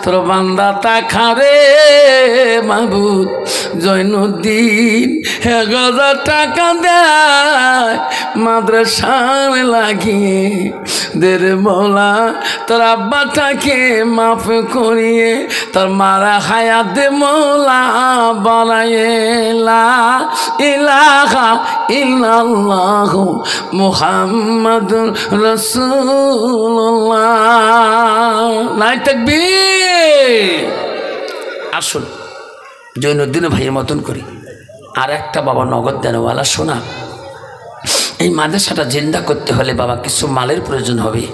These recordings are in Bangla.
তোর বান্দা তাখারে মাহবুব জৈনুদ্দিন 1000 টাকা দেয় মাদ্রাসায় লাগিয়ে দের মৌলা তোর আব্বাটাকে মাফ করিয়ে তোর মারা হায়াত দে মৌলা বানায়ে লা ইলাহা ইল্লাল্লাহু মুহাম্মাদুর রাসূলুল্লাহ। নাই তাকবীর। আসুন জৈনুদ্দিন ভাইয়ের মতন করি আর একটা বাবা নগদ দেনওয়ালা শোনা, এই মাদ্রাসাটা জিন্দা করতে হলে বাবা কিছু মালের প্রয়োজন হবে।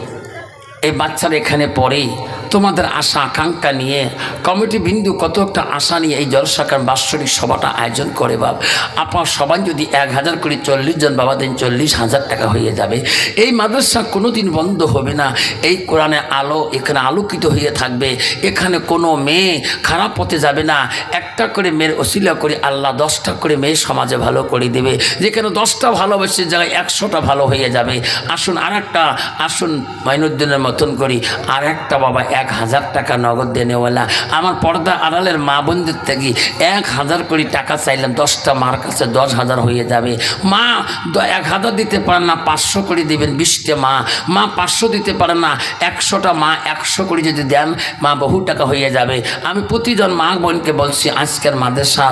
এই বাচ্চারা এখানে পড়েই তোমাদের আশা আকাঙ্ক্ষা নিয়ে কমিটি বিন্দু কত একটা আশা নিয়ে এই জলসাকার বাৎসরিক সভাটা আয়োজন করে বাবা। আপনার সবাই যদি 1000 করে 40 জন বাবা দেন 40,000 টাকা হয়ে যাবে। এই মাদ্রাসা কোনো দিন বন্ধ হবে না। এই কোরআনে আলো এখানে আলোকিত হয়ে থাকবে। এখানে কোনো মেয়ে খারাপ পথে যাবে না। একটা করে মেয়ের ওসিলা করে আল্লাহ 10টা করে মেয়ে সমাজে ভালো করে দেবে। যেখানে 10টা ভালোবাসে জায়গায় 100টা ভালো হয়ে যাবে। আসুন আর একটা, আসুন মাইনুদ্দিনের মতন করি আর একটা বাবা 1000 টাকা নগদ দেনেওয়ালা আমার পর্দা আড়ালের মা বোনদের থেকে 1000 করে টাকা চাইলাম। 10টা মার কাছে 10,000 হয়ে যাবে। মা 1000 দিতে পারেন না 500 করে দেবেন। 20টা মা 500 দিতে পারেন না 100টা মা 100 করে যদি দেন মা বহু টাকা হয়ে যাবে। আমি প্রতিজন মা বোনকে বলছি আজকের মাদ্রাসা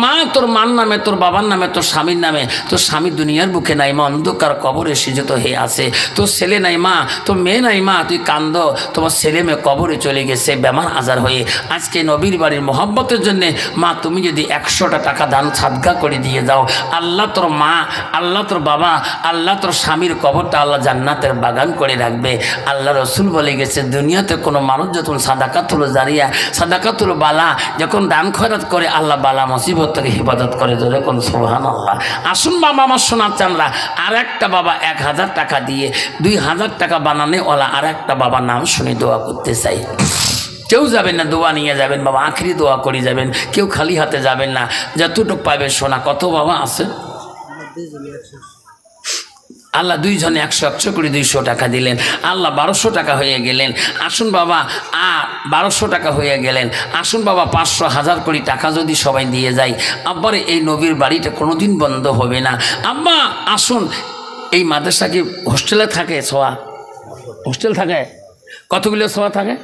মা তোর মার নামে তোর বাবার নামে তোর স্বামীর নামে, তোর স্বামী দুনিয়ার বুকে নাই মা, অন্ধকার কবরে সিজত হয়ে আছে। তোর ছেলে নাই মা, তোর মেয়ে নাই মা, তুই কান্দ, তোমার ছেলে মেয়ে কবরে চলে গেছে বেমার আজার হয়ে। আজকে নবীর বাড়ির মোহাব্বতের জন্যে মা তুমি যদি 100টা টাকা দান সাদগা করে দিয়ে দাও, আল্লাহ তোর মা, আল্লাহ তোর বাবা, আল্লাহ তোর স্বামীর কবরটা আল্লাহ জান্নাতের বাগান করে রাখবে। আল্লাহ রসুল বলে গেছে দুনিয়াতে কোনো মানুষ যখন সাদাকাতুল জারিয়া সাদাকাতুল বালা যখন দান খয়রাত করে আল্লাহ বালা মুসিবত থেকে হেফাজত করে। ধরে কোন সুবহানাল্লাহ। আসুন বাবা আমার সোনার চানরা আর একটা বাবা 1000 টাকা দিয়ে 2000 টাকা বানানে ওলা আর একটা বাবা নাম শুনে দোয়া করতে চাই। কেউ যাবেন না, দোয়া নিয়ে যাবেন বাবা, আখরি দোয়া করে যাবেন, কেউ খালি হাতে যাবেন না। যতটুকু পাবে সোনা কত বাবা আছে আল্লাহ 2 জনে 100 করে 200 টাকা দিলেন, আল্লাহ 1200 টাকা হয়ে গেলেন। আসুন বাবা 1200 টাকা হয়ে গেলেন। আসুন বাবা 500 1000 কোটি টাকা যদি সবাই দিয়ে যায় আব্বার এই নবীর বাড়িটা কোনোদিন বন্ধ হবে না। আব্বা আসুন এই মাদ্রাসা কি হোস্টেলে থাকে? সোয়া হোস্টেল থাকে? কতগুলো সোয়া থাকে?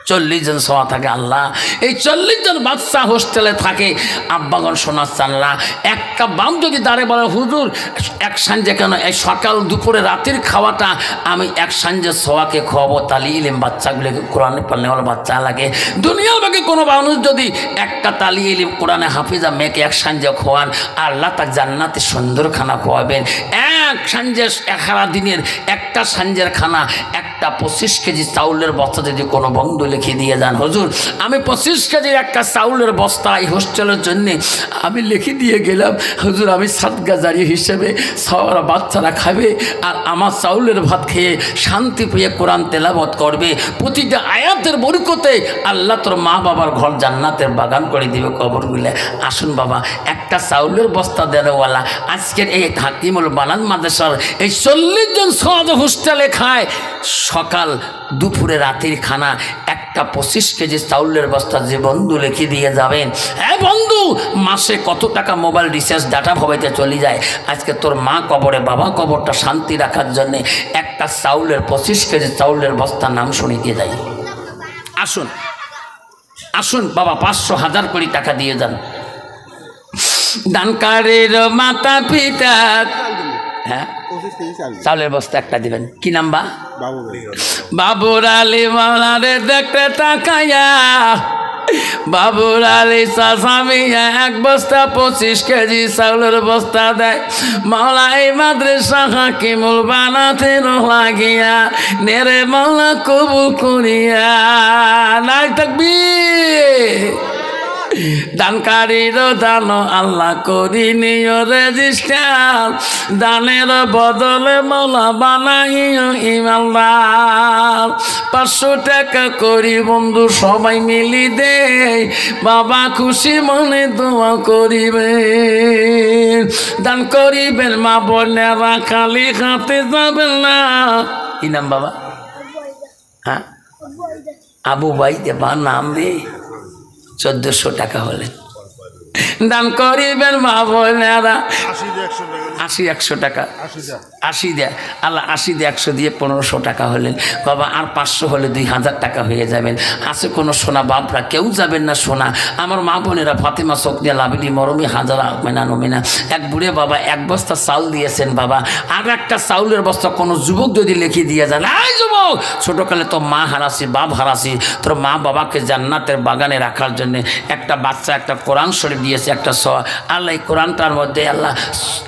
40 জন সোয়া থাকে। আল্লাহ এই 40 জন বাচ্চা হোস্টেলে থাকে। আব্বাগণ সোনার চানলা এক কাপ বাম যদি দাঁড়ে বলে হুজুর এক সাঞ্জে কেন এই সকাল দুপুরে রাতের খাওয়াটা আমি এক সাঞ্জে সোয়াকে খাওয়াবো, তালি ইলিম বাচ্চাগুলোকে কোরআনে পড়লে হলো বাচ্চা লাগে। দুনিয়ার বাকি কোনো মানুষ যদি একটা তালি ইলিম কোরআনে হাফিজা মেয়েকে এক সাঞ্জে খাওয়ান আল্লাহ তার জান্নাতে সুন্দর খানা খাওয়াবেন। এক সাঞ্জে সারা দিনের একটা সাঞ্জের খানা একটা 25 কেজি চাউলের বস্তা যদি কোনো বন্ধু লিখে দিয়ে যান হুজুর আমি 25 কেজির একটা চাউলের বস্তা এই হোস্টেলের জন্যে আমি লিখে দিয়ে গেলাম হুজুর, আমি সাদগা জারি হিসেবে সবার বাচ্চারা খাবে আর আমার চাউলের ভাত খেয়ে শান্তি পেয়ে কোরআন তেলাওয়াত করবে। প্রতিটা আয়াতের বরকতে আল্লাহ তোর মা বাবার ঘর জান্নাতের বাগান করে দিবে কবরগুলো। আসুন বাবা একটা চাউলের বস্তা দেওয়ালা আজকের এই হাকিমুল বানান মাদ্রাসার এই 40 জন সমাজ হোস্টেলে খায় সকাল দুপুরে রাতের খানা একটা 25 কেজি চাউলের বস্তা যে বন্ধু লিখে দিয়ে যাবেন। হ্যাঁ বন্ধু মাসে কত টাকা মোবাইল রিচার্জ ডাটা ভবাইতে চলে যায়। আজকে তোর মা কবরে বাবা কবরটা শান্তি রাখার জন্যে একটা চাউলের 25 কেজি চাউলের বস্তার নাম শুনে দিয়ে যায়। আসুন আসুন বাবা 500 1000 কোটি টাকা দিয়ে যান। দানকারের মাতা পিতা হ্যাঁ চাউলের বস্তা একটা দিবেন। কি নাম বা? বাবুর আলী মাওলারে দেখতে তাকায়া বাবুর আলী চাচামিয়া 1 বস্তা 25 কেজি চাউলের বস্তা দেয়। মাওলা এই মাদ্রাসা হাকিমুল বানাতে লাগিয়া নেরে মাওলা কবুল করিয়া। নাই তাকবীর। দানকারীর দান আল্লাহ করি নিয় রেজিস্টার, দানের বদলে মাওলা বানাইও ইমানদার। 500 টাকা করি বন্ধু সবাই মিলি দে, বাবা খুশি মনে দোয়া করিবেন। দান করিবেন মা বোনেরা খালি হাতে যাবেন না। কি নাম বাবা? হ্যাঁ আবু বাইদে বা নাম রে 1400 টাকা হলেন। দান করিবেন মা বোনেরা 80 টাকা 80 দেয় আল্লাহ 80 দিয়ে 100 দিয়ে 1500 টাকা হলেন বাবা। আর 500 হলে 2000 টাকা হয়ে যাবেন। আছে কোনো সোনা বাপরা কেউ যাবেন না সোনা। আমার মা বোনেরা ফাতেমা সকনিয়া লাবিলি মরমি হাজারা মেনা নমিনা এক বুড়ে বাবা 1 বস্তা চাউল দিয়েছেন বাবা। আর একটা চাউলের বস্তা কোনো যুবক যদি লিখে দিয়ে যান, এই যুবক ছোটোকালে তো মা হারাসি বাপ হারাসি, তোর মা বাবাকে জান্নাতের বাগানে রাখার জন্যে একটা বাচ্চা একটা কোরআন শরীফ দিয়েছে একটা আল্লাহ। এই কোরআনটার মধ্যে আল্লাহ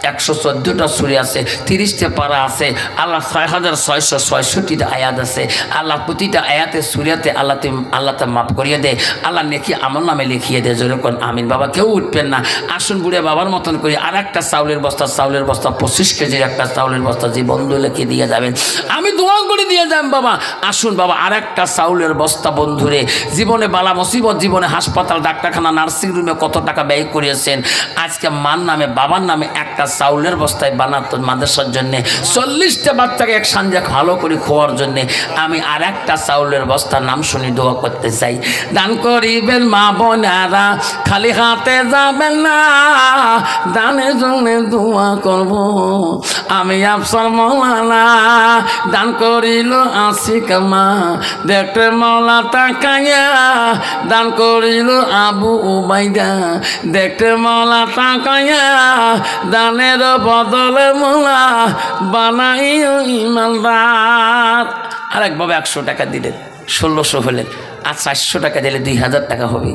114টা সূরা আছে, 30টা পারা আছে আল্লাহ, 6666টা আয়াত আছে আল্লাহ। প্রতিটা আয়াতে সূরাতে আল্লাহ তা মাফ করিয়ে দেয় আল্লাহ, নেকি আমল নামে লিখিয়ে দেয়। যেরকম আমিন বাবা। কেউ উঠবেন না। আসুন বুড়ে বাবার মতন করি আর একটা চাউলের বস্তা 25 কেজির একটা চাউলের বস্তা যে বন্ধু লিখে দিয়ে যাবেন, আমি দোয়া করে দিয়ে যান বাবা। আসুন বাবা আর একটা চাউলের বস্তা বন্ধুরে জীবনে বালা মুসিবত, জীবনে হাসপাতাল ডাক্তারখানা নার্সিং রুমে কত টাকা ব্যয় করিয়েছেন, আজকে মার নামে বাবার নামে একটা চাউলের বস্তায় বানাতো মাদ্রাসার জন্যে 40টা বাচ্চাকে এক সাঞ্জা ভালো করে খোয়ার জন্যে আমি আর একটা চাউলের বস্তার নাম শুনি দোয়া করতে চাই। দান করিবেন মা বোনেরা খালি হাতে যাবেন না, দানের জন্য দোয়া করব আমি আফসার মৌলানা। দান করিল আশিক মা দেখতে মৌলা তাকাইয়া, দান করিল আবু উবাইদা দেখতে মৌলা তাকাইয়া, দানের বদলে মৌলা বানাইও ইমানদার। আরেকভাবে 100 টাকা দিলেন 1600 হলেন। আর 400 টাকা দিলে 2000 টাকা হবে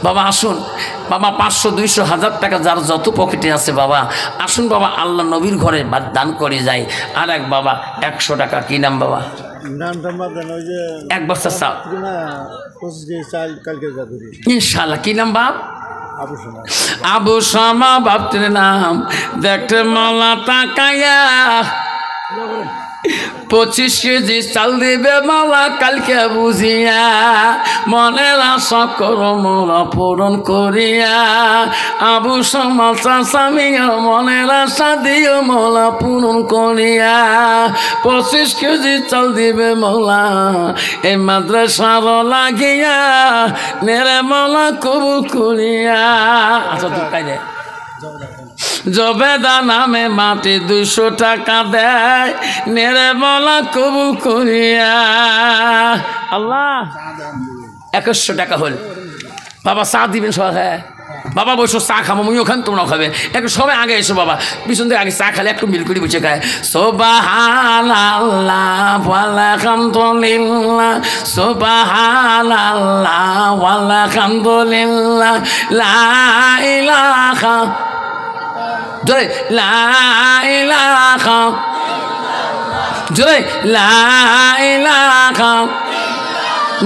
বাবা। আসুন বাবা 500 200 1000 টাকা যার যত পকেটে আছে বাবা, আসুন বাবা আল্লাহ নবীর ঘরে দান করে যায়। আর এক বাবা 100 টাকা। কি নাম বাবা? এক বস্তা চাল ইনশাল্লাহ। কি নাম বাপ? আবু শামা বাপটির নাম দেখতে মালা তাকাইয়া 25 কেজি চাল দিবে মালা কালকে বুঝিয়া, মনের আশা করো মোরা পূরণ করিয়া। আবু শামা চাষামিয়া মনের আশা দিও মোলা পূরণ করিয়া। 25 কেজি চাল দিবে মোলা এই মাদ্রাসার লাগিয়া, নেরে মোলা কবুল করিয়া। আচ্ছা তুই কাই দে জবেদা নামে মাটি 200 টাকা দেয়, নেরে বলা কবুল করিয়া। আল্লাহ 2100 টাকা হল বাবা। চা দিবেন সবাই? হ্যাঁ বাবা বসো, চা খাবো আমি ওখানে, তোমরাও খাবে। একটু সবাই আগে এসো বাবা, পিছন থেকে আগে চা খালে একটু মিল করে বসে খায়। সুবহানাল্লাহ ওয়ালহামদুলিল্লাহ, সুবহানাল্লাহ ওয়ালহামদুলিল্লাহ, লা ইলাহা জোরে লা ইলাহা, জোরে লা ইলাহা,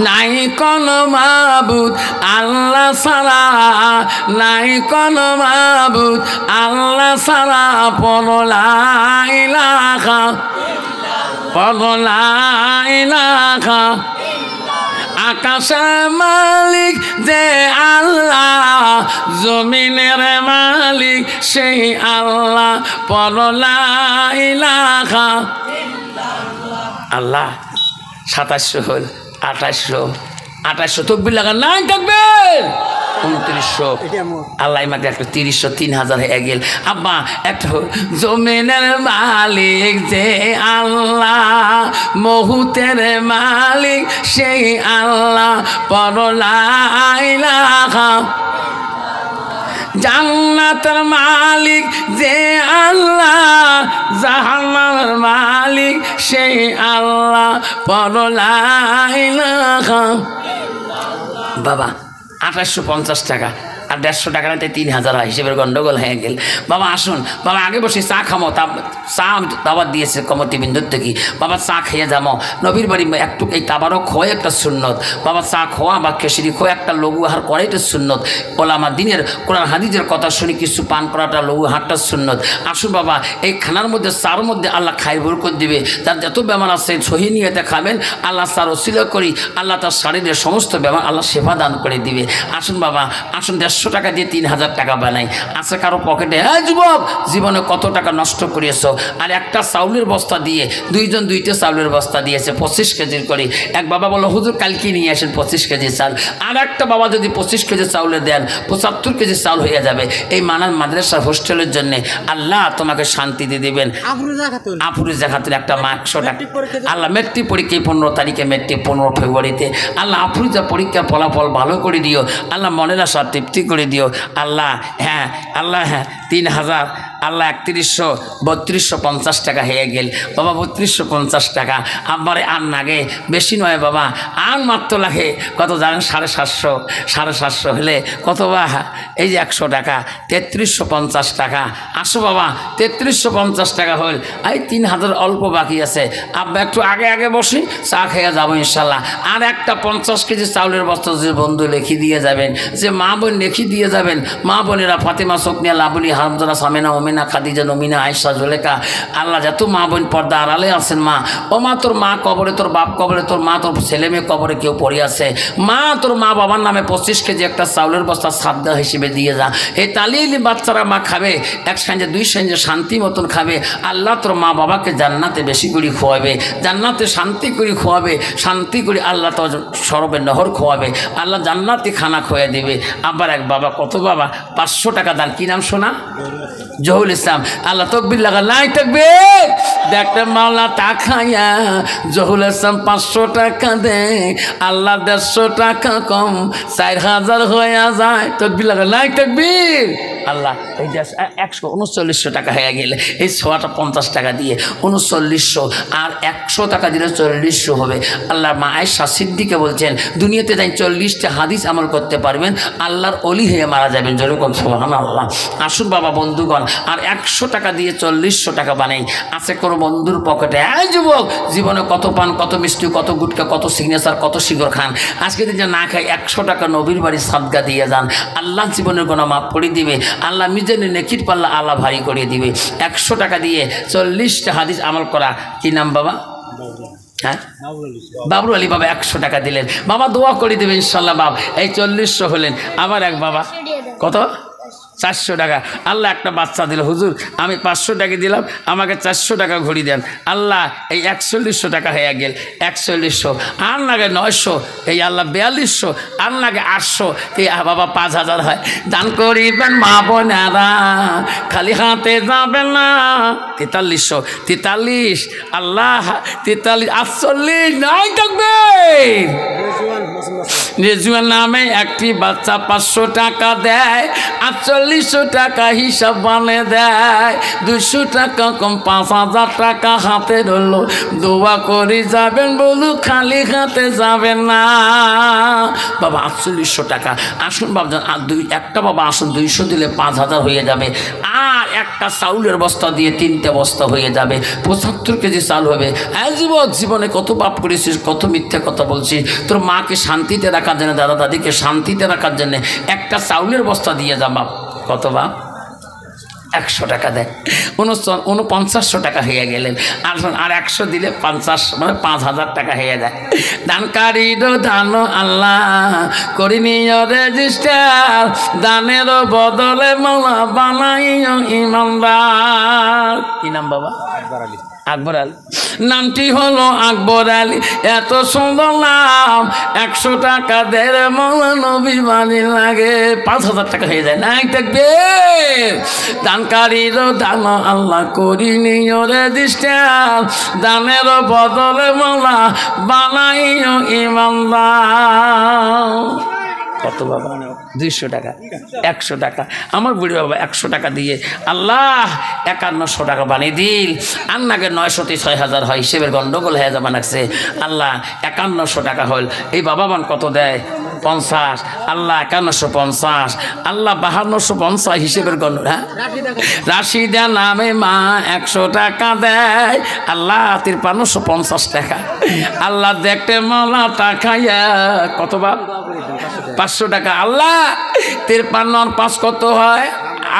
নাই কোন মাবুদ আল্লাহ ছাড়া, নাই কোন মাবুদ আল্লাহ ছাড়া, পড়ো লা ইলাহা, পড়ো লা ইলাহা। আকাশের মালিক যে আল্লাহ, জমিনের মালিক সেই আল্লাহ, পড়ো লা ইলাহা। আল্লাহ 2700 হল, 2800 তকবীর লাগা নাই থাকবেন 2900 আল্লাহ মাকে একটা 3000 3000 হয়ে গেল। আব্বা একটা জমিনের মালিক যে আল্লাহ, মহুতের মালিক সেই আল্লাহ, পড়ো লা ইলাহা। জান্নাতের মালিক যে আল্লাহ, জাহান্নামের মালিক সেই আল্লাহ, পড়ো লা ইলাহা। বাবা 2850 টাকা আর 150 টাকা নিতে 3000 হয়, হিসেবের গন্ডগোল হয়ে গেল। বাবা আসুন বাবা আগে বসে চা খামো, চা দাবার দিয়েছে কমিটি বিন্দুর থেকে। বাবা চা খেয়ে যাবো, নবীর বাড়ি একটু এই তাবারও খোয় একটা সুন্নত। বাবা চা খোয়া বা খেসিরি খোয়া একটা লঘু আহার করে এটা সুন্নত। ওলামা দিনের কোরআন হাদিসের কথা শুনি কিছু পান করাটা লঘু আহারটা সুন্নত। আসুন বাবা এই খানার মধ্যে চার মধ্যে আল্লাহ খায় বরকত দিবে। তার যত বেমার আছে সহি নিয়েতে খাবেন, আল্লাহ তার ওসিলা করি আল্লাহ তার শরীরের সমস্ত বেমার আল্লাহ সেবা দান করে দিবে। আসুন বাবা আসুন, 150 500 টাকা দিয়ে 3000 টাকা বানাই। আছে কারো পকেটে, হ্যাঁ যুবক জীবনে কত টাকা নষ্ট করিয়েছো, আর একটা চাউলের বস্তা দিয়ে দুইজন দুইটা চাউলের বস্তা দিয়েছে 25 কেজির করে। এক বাবা বললো হুজুর কালকে নিয়ে আসেন 25 কেজি চাল। আর একটা বাবা যদি 25 কেজি চাউলে দেন 75 কেজি চাউল হয়ে যাবে। এই মানার মাদ্রাসার হোস্টেলের জন্য আল্লাহ তোমাকে শান্তি দিয়ে দেবেন। আফরুজা খাতুন একটা মা 100 টাকা। আল্লাহ মেট্রিক পরীক্ষায় 15 তারিখে, মেট্রিক 15 ফেব্রুয়ারিতে। আল্লাহ আফরুজা পরীক্ষার ফলাফল ভালো করে দিও। আল্লাহ মনের আশা তৃপ্তি করে দিও। আল্লাহ হ্যাঁ, আল্লাহ হ্যাঁ 3000 আল্লাহ 3150 টাকা হয়ে গেল বাবা। 3250 টাকা আমারে আর নাগে, বেশি নয় বাবা, আর মাত্র লাগে কত জানেন? 750 হলে কত বা? এই যে 100 টাকা, 3350 টাকা। আসো বাবা 3350 টাকা হল। এই 3000 অল্প বাকি আছে। আব্বা একটু আগে আগে বসি, চা খেয়ে যাবো ইনশাল্লাহ। আর একটা 50 কেজি চাউলের বস্তা যে বন্ধু লিখি দিয়ে যাবেন, যে মা বোন লিখি দিয়ে যাবেন, মা বোনেরা ফাতেমা, সোকনিয়া, লাবুলি, হামজা, সামেনা, ওমিনা, খাদিজা, নমিনা, আয়েশা, জুলেখা। আল্লাহ যত মা বোন পর্দা আড়ালে আছেন মা, ও মা তোর মা কবরে, তোর বাপ কবরে, তোর মা তোর ছেলে মেয়ে কবরে কেউ পড়ে আছে। মা তোর মা বাবার নামে 25 কেজি একটা চাউলের বস্তা সাদ্দা হিসেবে দিয়ে যা। এই তালিলি বাচ্চারা মা খাবে, এক সাঞ্জে 2 সাঞ্জে শান্তি মতন খাবে। আল্লাহ তোর মা বাবাকে জান্নাতে বেশি করে খোয়াবে, জান্নাতে শান্তি করে খোয়াবে, শান্তি করে আল্লাহ তোর সরবে নহর খোয়াবে, আল্লাহ জান্নাতি খানা খোয়া দিবে। আবার এক বাবা, কত বাবা? 500 টাকা দান। কি নাম শোনা? জহুল ইসলাম। আল্লাহ তকবির লাগা, নাই তকবির। দেখতে মাওলা তাকাইয়া জহুল ইসলাম 500 টাকা দে, আল্লাহ 150 টাকা কম 4000 হয়ে যায়। তকবির লাগা, নাই তকবির। আল্লাহ এই যে 139 টাকা হয়ে গেলে এই 50 টাকা দিয়ে 3900, আর 100 টাকা দিলে 4000 হবে। আল্লাহ মা আয়েশা সিদ্দিকে বলছেন দুনিয়াতে যাই 40টা হাদিস আমল করতে পারবেন, আল্লাহর অলি হয়ে মারা যাবেন। যেরকম সুবহানাল্লাহ। আসুন বাবা বন্ধুগণ, আর 100 টাকা দিয়ে 4000 টাকা বানাই। আছে কোনো বন্ধুর পকেটে, এই যুবক জীবনে কত পান, কত মিষ্টি, কত গুটকা, কত সিগনেচার, কত শিগর খান, আজকে দিন যে না খাই 100 টাকা নবীর বাড়ি সাদগা দিয়ে যান। আল্লাহ জীবনের গোনা মাফ করে দিবে। আল্লাহ মিজানের নেকির পাল্লা আল্লাহ ভারী করে দিবে। 100 টাকা দিয়ে 40টা হাদিস আমল করা। কি নাম বাবা? হ্যাঁ বাবরু আলী বাবা 100 টাকা দিলেন। বাবা দোয়া করে দেবে ইনশাল্লাহ। বাবা এই 4000 হলেন। আবার এক বাবা কত? 400 টাকা। আল্লাহ একটা বাচ্চা দিল, হুজুর আমি 500 টাকা দিলাম, আমাকে 400 টাকা ঘড়ি দেন। আল্লাহ এই 4100 টাকা হয়ে গেল। 4100 আর লাগে 900, এই আল্লাহ 4200, আর লাগে 800, এই বাবা 5000 হয়। দান করিবেন মা বোনেরা, খালি হাতে যাবেন না। 4343 আল্লাহ 43 48 নাই থাকবে। রেজুয়ার নামে একটি বাচ্চা 500 টাকা দেয়, 4800 টাকা হিসাব বানে দেয়। 200 টাকা কম 5000 টাকা হাতে রইল। দোয়া করে যাবেন বলু, খালি হাতে যাবেন না বাবা। 4800 টাকা। আসুন বাবজান, আর একটা বাবা আসুন 200 দিলে 5000 হয়ে যাবে। আর একটা চাউলের বস্তা দিয়ে 3টে বস্তা হয়ে যাবে, 75 কেজি চাল হবে। হ্যাঁ যুবক জীবনে কত পাপ করেছিস, কত মিথ্যা কথা বলছিস। তোর মাকে শান্তিতে রাখার জন্য, দাদা দাদিকে শান্তিতে রাখার জন্য একটা চাউলের বস্তা দিয়ে যা বাপ। কত বাপ? 100 টাকা দেয়। 4900 টাকা হয়ে গেলেন। আর 100 দিলে 50, মানে 5000 টাকা হয়ে যায়। দানকারীর দান আল্লাহ করিনি রেজিস্টার, দানের বদলে মালা বানাইও ইমানদার। কি নাম বাবা? আকবর আলী। নামটি হলো আকবর আলী। এত সুন্দর নাম, 100 টাকা দেড় মাওলা নবী বাণী লাগে, 5000 টাকা হয়ে যায়। নাই থাকবে দানকারীর দান আল্লাহ করিনি রেজিস্টার, দানের বদলে মাওলা বানাইও ইমানদার। কত বাবা? 200 টাকা, 100 টাকা। আমার বুড়ি বাবা 100 টাকা দিয়ে আল্লাহ 5100 টাকা বানিয়ে দিল। আর নাগে 900 6000 হয়, হিসেবের গন্ডগোল হয়ে যাবা লাগছে। আল্লাহ 5100 টাকা হল। এই বাবা মান কত দেয়? 50। আল্লাহ 5150। আল্লাহ 5250 হিসেবের গন্ডগোল। হ্যাঁ রাশিদা নামে মা 100 টাকা দেয়। আল্লাহ 5350 টাকা। আল্লাহ দেখতে মালা টাকাইয়া কত বাপ? 500 টাকা। আল্লাহ 53 আর 5 কত হয়?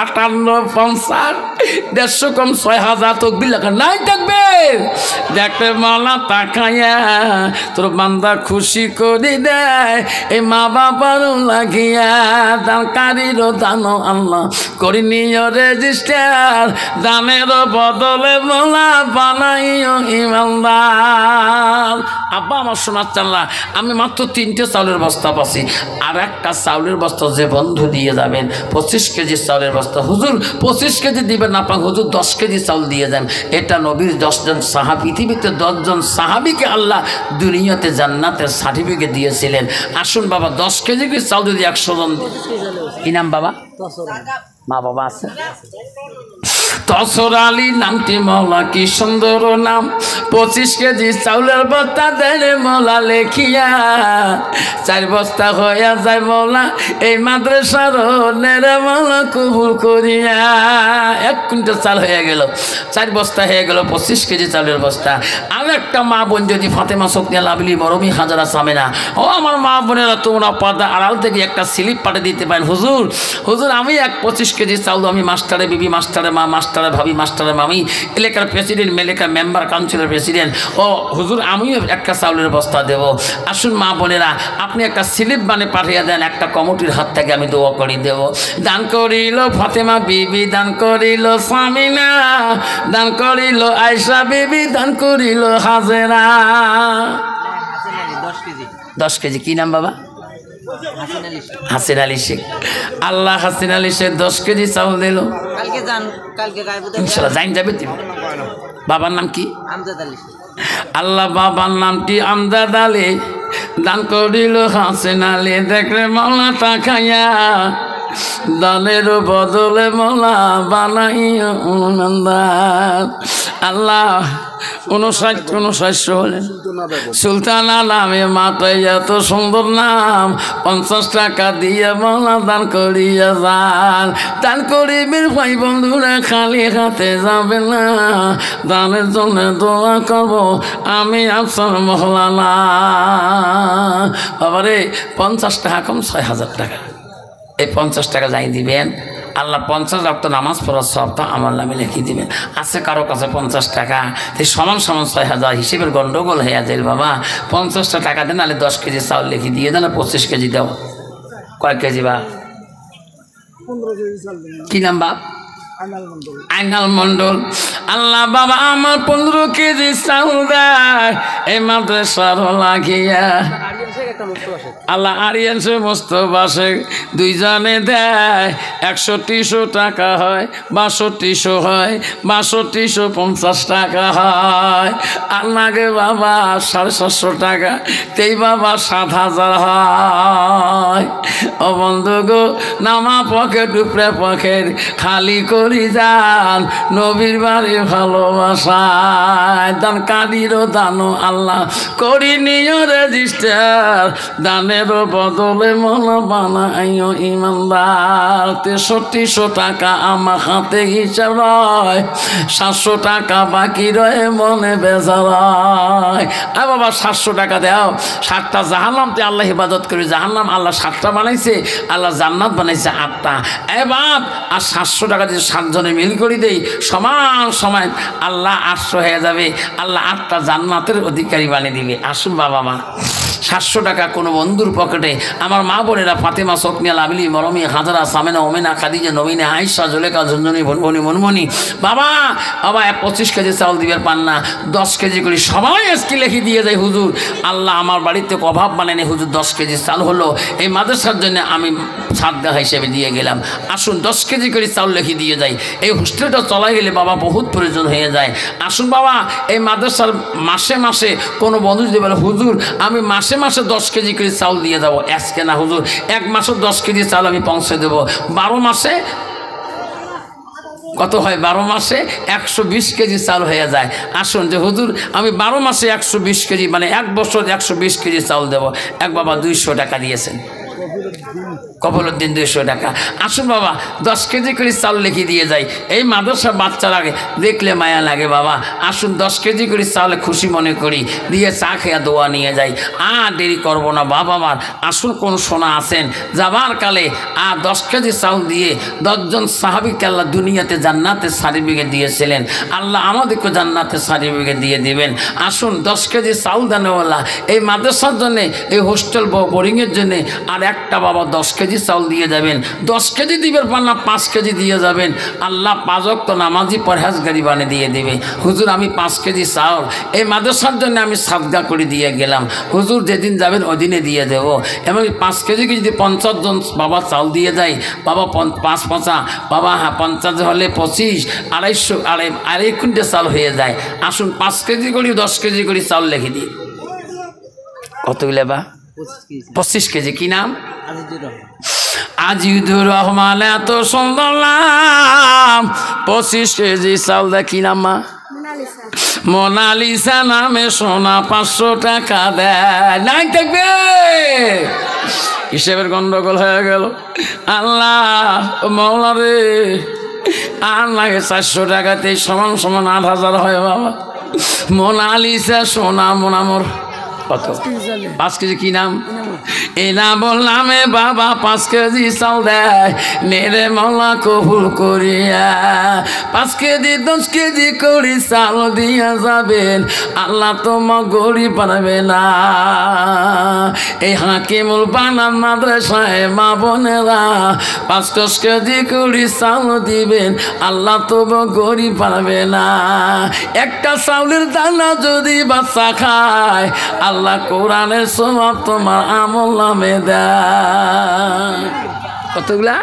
58 50। 150 কম 6000 তকবির লেখা নাই থাকবে দেখতে মালা তাকায়া তোর বান্দা খুশি করে দেয় এই মা বাবার লাগিয়া দান কারিরও দানো আল্লাহ করি নিও রেজিস্টার দানের বদলে মোলা বানাইও ইমানদার। আব্বা আমার সোনার চাল্লা আমি মাত্র 3টে চাউলের বস্তা পাচ্ছি আর একটা চাউলের বস্তা যে বন্ধু দিয়ে যাবেন 25 কেজি চাউলের বস্তা হুজুর 25 কেজি দিবেন না পাক হুজুর 10 কেজি চাউল দিয়ে যান। এটা নবীর 10 জন সাহাবী পৃথিবীতে 10 জন সাহাবীকে আল্লাহ দুনিয়াতে জান্নাতের সার্টিফিকেট দিয়েছিলেন। আসুন বাবা 10 কেজি করে চাউল যদি 100 জন কি নাম বাবা মা বাবা আছে তসর আলী নামটি মৌলা কি সুন্দর নাম 25 কেজি চাউলের বস্তা দেয় মৌলা লেখিয়া 4 বস্তা হইয়া যায় মৌলা এই মাদ্রাসার নেরে মৌলা কবুল করিয়া 1 কুইন্টাল চাল হয়ে গেল 4 বস্তা হয়ে গেল 25 কেজি চাউলের বস্তা। আর একটা মা বোন যদি ফাতেমা সুকনিয়া লাভলি মরমি হাজারা সামেনা ও আমার মা বোনেরা তোমরা পর্দা আড়াল থেকে একটা স্লিপ পাঠিয়ে দিতে পারেন হুজুর হুজুর আমি 25 কেজি চাউল আমি মাস্টারে বিবি মাস্টারে মা মাস্টারে ভাবি মাস্টারে মামি এলাকার প্রেসিডেন্ট এলাকার মেম্বার কাউন্সিলর প্রেসিডেন্ট ও হুজুর আমিও একটা চাউলের বস্তা দেব। আসুন মা বোনেরা আপনি একটা স্লিপ মানে পাঠিয়ে দেন একটা কমিটির হাত থেকে আমি দোয়া করে দেব। দান করিল ফাতেমা বিবি দান করিল সামিনা দান করিল আয়সা বিবি দান করিল হাজেরা 10 কেজি কি নাম বাবা হাসিন আলী শেখ আল্লাহ হাসিন আলী শেখ 10 কেজি চাউল দিল ইনশাল্লাহ জাইন যাবে তুমি বাবার নাম কি আল্লাহ বাবার নামটি আমজাদ আলী দান করিল হাসিন আলী দেখলে মাওলা তাকাইয়া দানের বদলে মোলা বানাইয়া আল্লাহ 59 হলেন সুলতানা নামে মাথায় এত সুন্দর নাম 50 টাকা দিয়ে মোলা দান করিয়া যান দান করিবেন ভাই বন্ধুরা খালি হাতে যাবে না দানের জন্য দোয়া করব আমি আফসার মহলানা বাবারে 50 টাকা কম 6000 টাকা এই 50 টাকা যাই দিবেন আল্লাহ 50 ওয়াক্ত নামাজ পড়ার সবটা আমার নামে লিখে দিবেন। আছে কারো কাছে 50 টাকা এই সমান 6000 হিসেবের গন্ডগোল হয়ে যায় বাবা 50টা টাকা দেন নাহলে 10 কেজি চাউল লিখে দিয়ে দেন 25 কেজি দাও কয় কেজি বা 15 কেজি চাল কি নাম বাপ আইনাল মন্ডল আল্লাহ বাবা আমার 15 কেজি চাউল দেয় এই মাদ্রাসার লাগিয়া আল্লাহ আরিয়ানসে মোস্তফা শেখ দুইজনে দেয় 6100 টাকা হয় 6200 হয় 6250 টাকা হয় আল্লাহকে বাবা 750 টাকা তেই বাবা 7000 হয় ও বন্ধু গো নামা পকেট উপরে পকেট খালি করি যান নবীর বাড়ি ভালোবাসায় দান কাদিরও দানো আল্লাহ করি নিও রেজিস্টার দানের বদলে মন বানাইও ইমানদার 6300 টাকা আমার হাতে হিসাব রয় 700 টাকা বাকি রয়ে মনে বেজার রয় আর বাবা 700 টাকা দাও 7টা জাহান্নামতে আল্লাহ ইবাদত করি জাহান্নাম আল্লাহ 7টা বানাইছে আল্লাহ জান্নাত বানাইছে 8টা এ বাপ আর 700 টাকা যদি 7 জনে মিল করে দেই সমান সমান আল্লাহ 800 হয়ে যাবে আল্লাহ 8টা জান্নাতের অধিকারী বানিয়ে দিবে। আসুন বাবা মা 700 টাকা কোনো বন্ধুর পকেটে আমার মা বোনেরা ফাতেমা সুকনিয়া লাভলি মরমি হাজারা সামেনা ওমেনা খাদিজা নবীনা আয়েশা জুলেখা ঝুনঝুনি ভনভনি মনমনি বাবা বাবা 25 কেজি চাউল দিবেন পান না 10 কেজি করে সবাই আজকে লিখে দিয়ে যায় হুজুর আল্লাহ আমার বাড়িতে অভাব বানায়নি হুজুর 10 কেজি চাল হলো এই মাদ্রাসার জন্য আমি সাদগা হিসেবে দিয়ে গেলাম। আসুন 10 কেজি করে চাউল লিখে দিয়ে যাই এই হোস্টেলটা চলা গেলে বাবা বহুত প্রয়োজন হয়ে যায়। আসুন বাবা এই মাদ্রাসার মাসে মাসে কোনো বন্ধু যদি বলে হুজুর আমি মাসে মাসে 10 কেজি করে চাউল দিয়ে যাবো আজকে না হুজুর 1 মাসে 10 কেজি চাল আমি পৌঁছে দেবো 12 মাসে কত হয় 12 মাসে 120 কেজি চাল হয়ে যায়। আসুন যে হুজুর আমি 12 মাসে 120 কেজি মানে 1 বছর 120 কেজি চাউল দেবো এক বাবা 200 টাকা দিয়েছেন কফলউদ্দিন 200 টাকা। আসুন বাবা 10 কেজি করে চাল লিখে দিয়ে যাই। এই মাদ্রাসা বাচ্চারা দেখলে মায়া লাগে বাবা। আসুন 10 কেজি করে চাল খুশি মনে করি দিয়ে চা খেয়া দোয়া নিয়ে যাই। আর দেরি করবো না বাবা আমার। আসুন কোন সোনা আছেন যাবার কালে 10 কেজি চাল দিয়ে 10 জন সাহাবীকে আল্লাহ দুনিয়াতে জান্নাতে সার্টিফিকেট দিয়েছিলেন, আল্লাহ আমাদেরকে জান্নাতে সার্টিফিকেট দিয়ে দিবেন। আসুন 10 কেজি চাল দানেওয়ালা এই মাদ্রাসার জন্যে, এই হোস্টেল বোর্ডিংয়ের জন্যে আর একটা বাবা 10 কেজি চাউল দিয়ে যাবেন। 10 কেজি দিবেন পারনা 5 কেজি দিয়ে যাবেন। আল্লাহ 5 ওয়াক্ত নামাজি পরহেজগারি বানিয়ে দিয়ে দেবে। হুজুর আমি 5 কেজি চাউল এই মাদ্রাসার জন্য আমি সাদগা করে দিয়ে গেলাম, হুজুর যেদিন যাবেন ওই দিনে দিয়ে দেব। এবং 5 কেজি যদি 50 জন বাবা চাউল দিয়ে যায় বাবা 5 5 বাবা 50 হলে 25 250 আড়াই কুইন্টাল চাল হয়ে যায়। আসুন 5 কেজি করে 10 কেজি করে চাউল লিখে দিই। কতগুলো বা 25 কেজি। কি নাম? আজিদুর রহমান। এত সুন্দর নাম। 25 কেজি চাউল দা। কি নাম মা? মোনালিসা নামে সোনা 500 টাকা দেয়। নাই থাকবে হিসেবের গন্ডগোল হয়ে গেল। আল্লাহ মওলা রে, আর লাগে 400 টাকাতে সমান সমান 8000 হয় বাবা। মোনালিসা সোনা মোনামর কত? 5 কেজি। কি নাম? এনামুল নামে বাবা 5 কেজি চাল দেয় মেরে মওলা কবুল করিয়া। 5 কেজি 10 কেজি করে চাল দিয়া যাবেন, আল্লাহ তোমার গরিব বানাবে না। এই হাকিমুল বানান মাদ্রাসায় মা বোনেরা 5-10 কেজি করে চাল দিবেন, আল্লাহ তোমার গরিব বানাবে না। একটা চাউলের দানা যদি বাচ্চা খায় আল্লাহ কোরআনের সওয়াব তোমার আমল নামে দেয়। কতগুলা?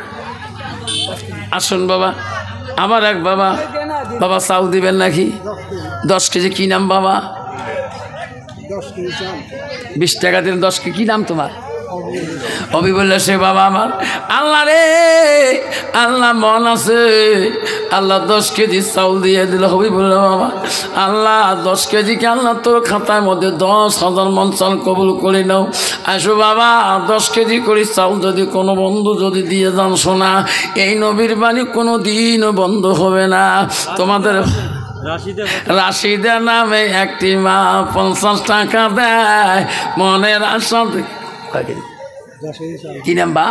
আসুন বাবা আমার এক বাবা বাবা চাউল দিবেন নাকি? 10 কেজি। কি নাম বাবা? 20 টাকা দিন 10 কেজি। কি নাম তোমার? অবি বললে সে বাবা আমার। আল্লাহ রে আল্লাহ মন আছে, আল্লাহ 10 কেজি চাউল দিয়ে দিল। হবি বললো বাবা আল্লাহ 10 কেজিকে আল্লাহ তোর খাতার মধ্যে 10,000 মন চাল কবুল করে নাও। আসো বাবা 10 কেজি করে চাউল যদি কোনো বন্ধু যদি দিয়ে যান শোনা, এই নবীর বাণী কোনো দিনও বন্ধ হবে না। তোমাদের রাশিদা নামে একটি মা 50 টাকা দেয় মনের আশা। কি নাম বা?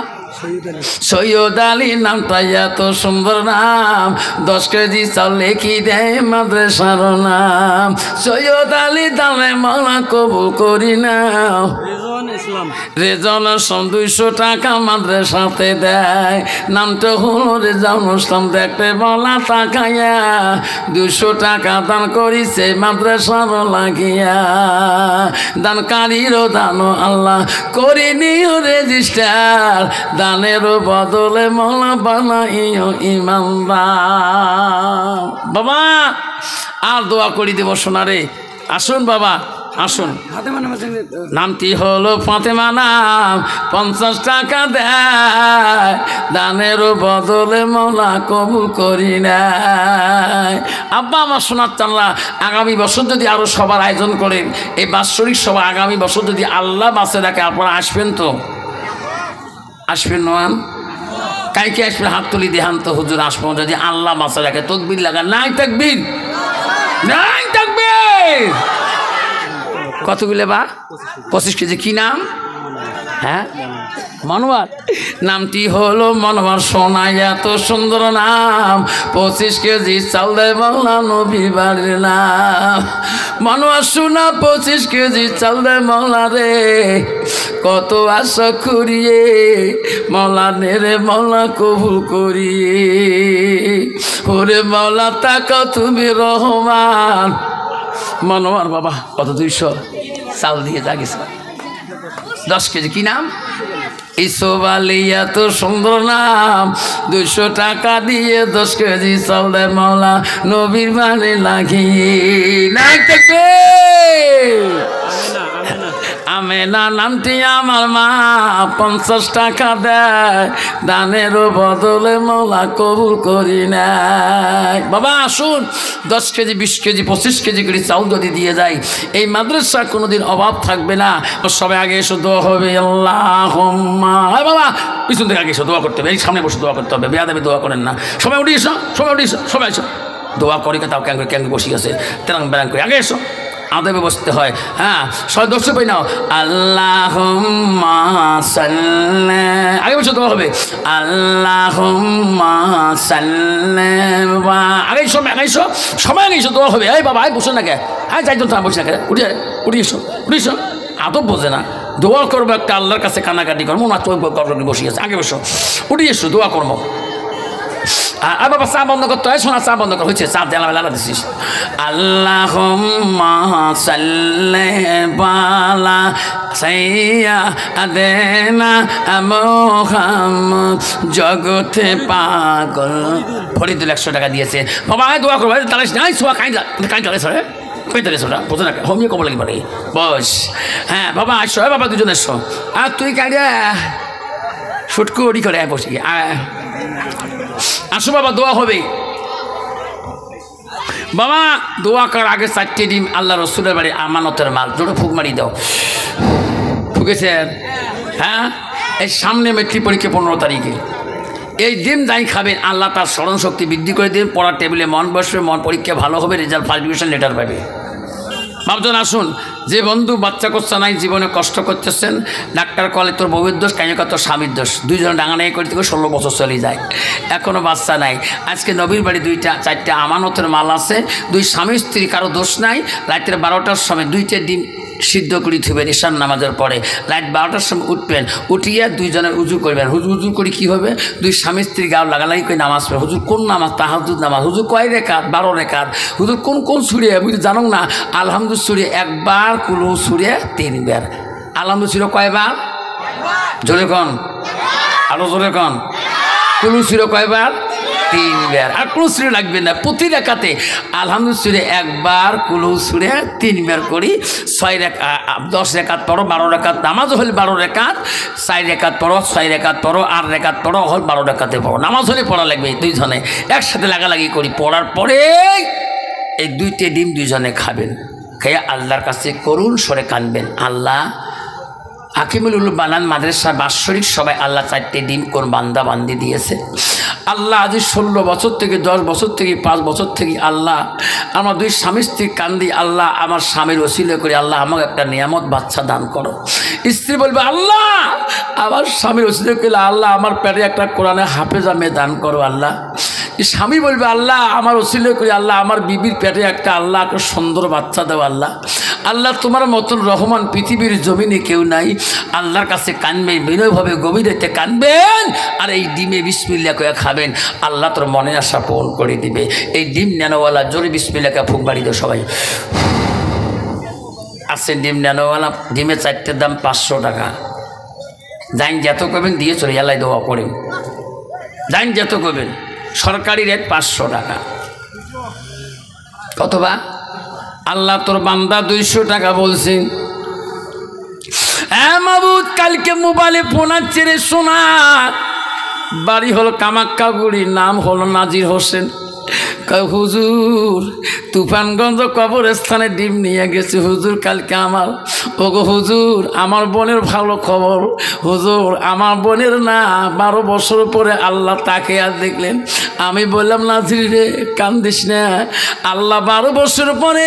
সৈয়দ আলী। নামটা এত সুন্দর নাম। 10 কেজি চাল লিখি দেয় মাদ্রাসার নাম। সৈয়দ আলী দামে মাওলা কবুল করি নাও। রেজাউল ইসলাম 200 টাকা মাদ্রাসাতে দেয়। নামটা হলো রেজাউল ইসলাম। দেখতে বলা টাকাইয়া 200 টাকা দান করিছে মাদ্রাসার লাগিয়া। দানকারীরও দানো আল্লাহ করিনিও রেজিস্টার, দানেরও বদলে মৌলা বানাইও ইমানদার। বাবা আর দোয়া করি দেব সোনারে। আসুন বাবা আসুন। নামটি হলো ফাতেমা নাম। 50 টাকা দেয় দানেরও বদলে মৌলা কবুল করি নাই। আব্বা আমার সোনার চাল্লা আগামী বছর যদি আরো সবার আয়োজন করেন এই বাৎসরিক সভা, আগামী বছর যদি আল্লাহ বাঁচে রাখে আপনারা আসবেন তো? আসবেন নয়? কাইকে আসবেন? হাত তুলি দেহান তো হুজুর আসবো যদি আল্লাহ বাঁচে রাখে। তকবীর লাগা। নাই তাকবীর, নাই তাকবীর। কতগুলো বা? 25 কেজি। কি নাম? হ্যাঁ মনোয়ার। নামটি হলো মনোয়ার। সোনা এত সুন্দর নাম। 25 কেজি চাল দেয় মৌলা নবীর বাড়ির নাম। মনোয়ার সোনা 25 কেজি চাল দেয় মৌলা রে। কত আশা করিয়ে মৌলা নেরে মৌলা কবুল করিয়ে। ওরে মৌলা তাকাও তুমি রহমান। মনোয়ার বাবা কত 200 চাল দিয়ে জাগিস 10 কেজি। কি নাম? ইসব আলী। এত সুন্দর নাম। 200 টাকা দিয়ে 10 কেজি চাল দেয় মৌলা নবীর বাড়ি লাগিয়ে। নাই থাকবে আমেনা নামটি আমার মা 50 টাকা দেয়, দানেরও বদলে মৌলা কবুল করি নাই। বাবা আসুন 10 কেজি 20 কেজি 25 কেজি করে চাউল যদি দিয়ে যায়, এই মাদ্রাসা কোনোদিন অভাব থাকবে না। সবাই আগে এসে দোয়া হবে, আল্লাহুম্মা। বাবা পিছন থেকে আগে এসে দোয়া করতে হবে, এই সামনে বসে দোয়া করতে হবে, বেয়াদবি দোয়া করেন না। সবাই উঠে এসো, সবাই উঠে এসো, সবাই এসো। দোয়া করি তাও ক্যাঙ্গে বসে গেছে, তেরাং বেরাং করে আগে এসো, আদবে বসতে হয়। হ্যাঁ সবাই দর্শক পাই নাও, আল্লাহুম্মা সাল্লি, আগে বসে দোয়া হবে, আল্লাহুম্মা সাল্লি, আগে এসো, আগে এসো, সবাই আগে এসো, দোয়া হবে। এই বাবা আয় বসে না কে, হ্যাঁ চাইজন তা বসে না কে, উঠে এসো, উঠে এসো। আদব বোঝে না, দোয়া করবো একটা আল্লাহর কাছে কানাকাটি করবো না, চোখ বসে গেছে, আগে বসো, উঠে এসো, দোয়া করবো। আর বাবা চা বন্ধ করতে হয়, শোনা চা বন্ধ কর, হয়েছে চা দেলা দিছিস। আল্লাহুম্মা সাল্লি আলা সাইয়্যিদিনা মুহাম্মদ, জগতে পাগল ফরিদুল 100 টাকা দিয়েছে। বাবা দোয়া করবো, তাহলে নাই সোয়া কাই চলে ওটা বোঝে না, হোমিও কবল লাগবে বস। হ্যাঁ বাবা আসো, বাবা দুজন এসো। আর তুই কাইডা ফুটকু ওডি করে বসে আসো বাবা, দোয়া হবে। বাবা দোয়া করার আগে 4টে ডিম আল্লাহ রসুলের বাড়ি আমানতের মাল, জোরে ফুক মারি দাও। ফুকেছে? হ্যাঁ এই সামনে মেট্রিক পরীক্ষা 15 তারিখে, এই ডিম যাই খাবেন আল্লাহ তার স্মরণ শক্তি বৃদ্ধি করে দিন, পড়ার টেবিলে মন বসবে, মন পরীক্ষা ভালো হবে, রেজাল্ট ফার্স্ট ডিভিশন লেটার পাবে। ভাবছেন আসুন, যে বন্ধু বাচ্চা কোচ্চা নাই, জীবনে কষ্ট করতেছেন, ডাক্তার কলে তোর বউয়ের দোষ, কাইনে কত স্বামীর দোষ, দুইজন ডাঙানাই করতে 16 বছর চলে যায়, এখনও বাচ্চা নাই। আজকে নবীর বাড়ি 2-4টে আমানতের মাল আছে, 2 স্বামী স্ত্রী, কারো দোষ নাই। রাতের 12টার সময় 2টে ডিম সিদ্ধ করে থুবেন, ঈশান নামাজের পরে রাত 12টার সময় উঠবেন, উঠিয়ে 2জনের উজু করবেন। উজু করে কী হবে, 2 স্বামী স্ত্রী গাও লাগালাগি করে নামাজ পড়ে। হুজুর কোন নামাজ? তাহাজ্জুদ নামাজ। হুজুর কয় রেখাত? 12 রেখাত। হুজুর কোন সুরে? বুঝতে জানো না? আলহামদুল সুরে 1 বার, কুলু সুরে 3 বার। আলহামদুল সুরে কয়বার? জোরে কন, আরো জোরে কন। কুলু সুরে কয়বার? 3 বার। আর কোনো সুরে লাগবে না, প্রতি রেখাতে আলহামদুল সুরে 1 বার, কুলু সুরে 3 বার করি। 10 রেখাত পড়ো, 12 রেখাত নামাজ হলে 12 রেখাত, 4 রেখাত পড়ো, 6 রেখাত পড়ো, 8 রেখাত পড়ো, হল 12 রেখাতে পড়ো। নামাজ হলে পড়া লাগবে, 2 জনে একসাথে লাগালাগি করি। পড়ার পরে এই 2টে ডিম 2 জনে খাবেন, খেয়ে আল্লাহর কাছে করুণ স্বরে কানবেন, আল্লাহ হাকিমুল উলুম বানান মাদ্রাসা বাৎসরিক সবাই আল্লাহ 4টে ডিম কোন বান্দা বান্দি দিয়েছে। আল্লাহ আজ 16 বছর থেকে 10 বছর থেকে 5 বছর থেকে আল্লাহ আমার 2 স্বামী স্ত্রী কান্দি, আল্লাহ আমার স্বামীর ওসিলা করে আল্লাহ আমাকে একটা নিয়ামত বাচ্চা দান করো। স্ত্রী বলবে আল্লাহ আমার স্বামীর ওসিলা করে আল্লাহ আমার পেটে একটা কোরআনে হাফেজা মেয়ে দান করো। আল্লাহ স্বামী বলবে আল্লাহ আমার ওসিলা করে আল্লাহ আমার বিবির পেটে একটা আল্লাহ একটা সুন্দর বাচ্চা দাও। আল্লাহ আল্লাহ তোমার মতন রহমান পৃথিবীর জমিনে কেউ নাই। আল্লাহর কাছে কানবেন, বিনয়ভাবে গভীরতে কানবেন, আর এই ডিমে বিসমিল্লাহ করে খাবেন, আল্লাহ তোর মনে আশা পূরণ করে দিবে। এই ডিম নেনোওয়ালা জোরে বিসমিল্লাহকে ফুক বাড়ি দাও সবাই। আছে ডিম নেনোওয়ালা, ডিমের 4টের দাম 500 টাকা। যাইন যত করবেন দিয়ে চলে এলাই দেওয়া করেন, যাইন যত করবেন, সরকারি রেট 500 টাকা। কতবা আল্লাহ তোর বান্দা 200 টাকা বলছে। হ্যাঁ মাবুদ কালকে মোবাইলে ফোন আসছে রে সোনা, বাড়ি হলো কামাক্কাগুড়ি, নাম হলো নাজির হোসেন। হুজুর তুফানগঞ্জ কবরস্থানে ডিম নিয়ে গেছে হুজুর কালকে আমার। ওগো হুজুর আমার বোনের ভালো খবর। হুজুর আমার বোনের না 12 বছর পরে আল্লাহ তাকে আর দেখলেন। আমি বললাম নাজির রে কান্দিস না, আল্লাহ 12 বছর পরে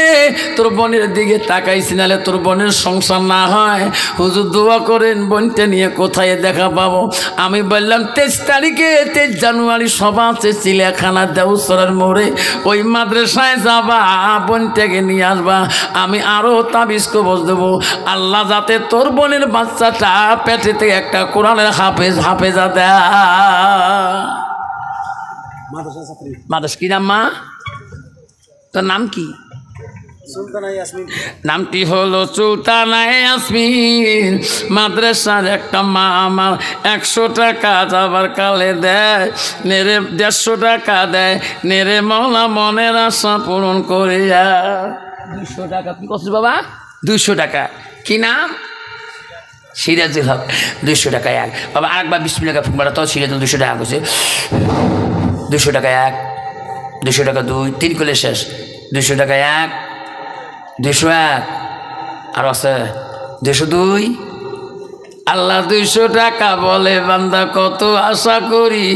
তোর বোনের দিকে তাকাইছি, নাহলে তোর বোনের সংসার না হয়। হুজুর দোয়া করেন বোনটা নিয়ে কোথায় দেখা পাবো। আমি বললাম 23 তারিখে 23 জানুয়ারি সভা আছে চিড়িয়াখানা দেউসরের মোড়ে, ওই মাদ্রাসায় যাবা, বোনটাকে নিয়ে আসবা। আমি আরো তাবিজ কবজ দেবো, আল্লাহ যাতে তোর বোনের বাচ্চাটা পেটে থেকে একটা কোরআনের হাফেজা দেয়। মাদ্রাসা কি নাম মা? তোর নাম কি? নামটি হলো সুলতানা ইয়াসমিন। মাদ্রাসার একটা মা আমার 100 টাকা যাবার কালে দেয়, নেরে 150 টাকা দেয়, নেরে মৌলা মনের আশা পূরণ করিয়া। 200 টাকা কি করছিস বাবা? 200 টাকা। কি নাম? সিরাজুল হক 200 টাকা এক। বাবা আরেকবার বিসমিল্লাহ ফুক মারা তো সিরাজুল 200 টাকা হচ্ছে 200 টাকা এক, 200 টাকা দুই, 3 করলে শেষ। 200 টাকা এক, 201 আর আছে 202। আল্লাহ 200 টাকা বলে বান্দা কত আশা করি,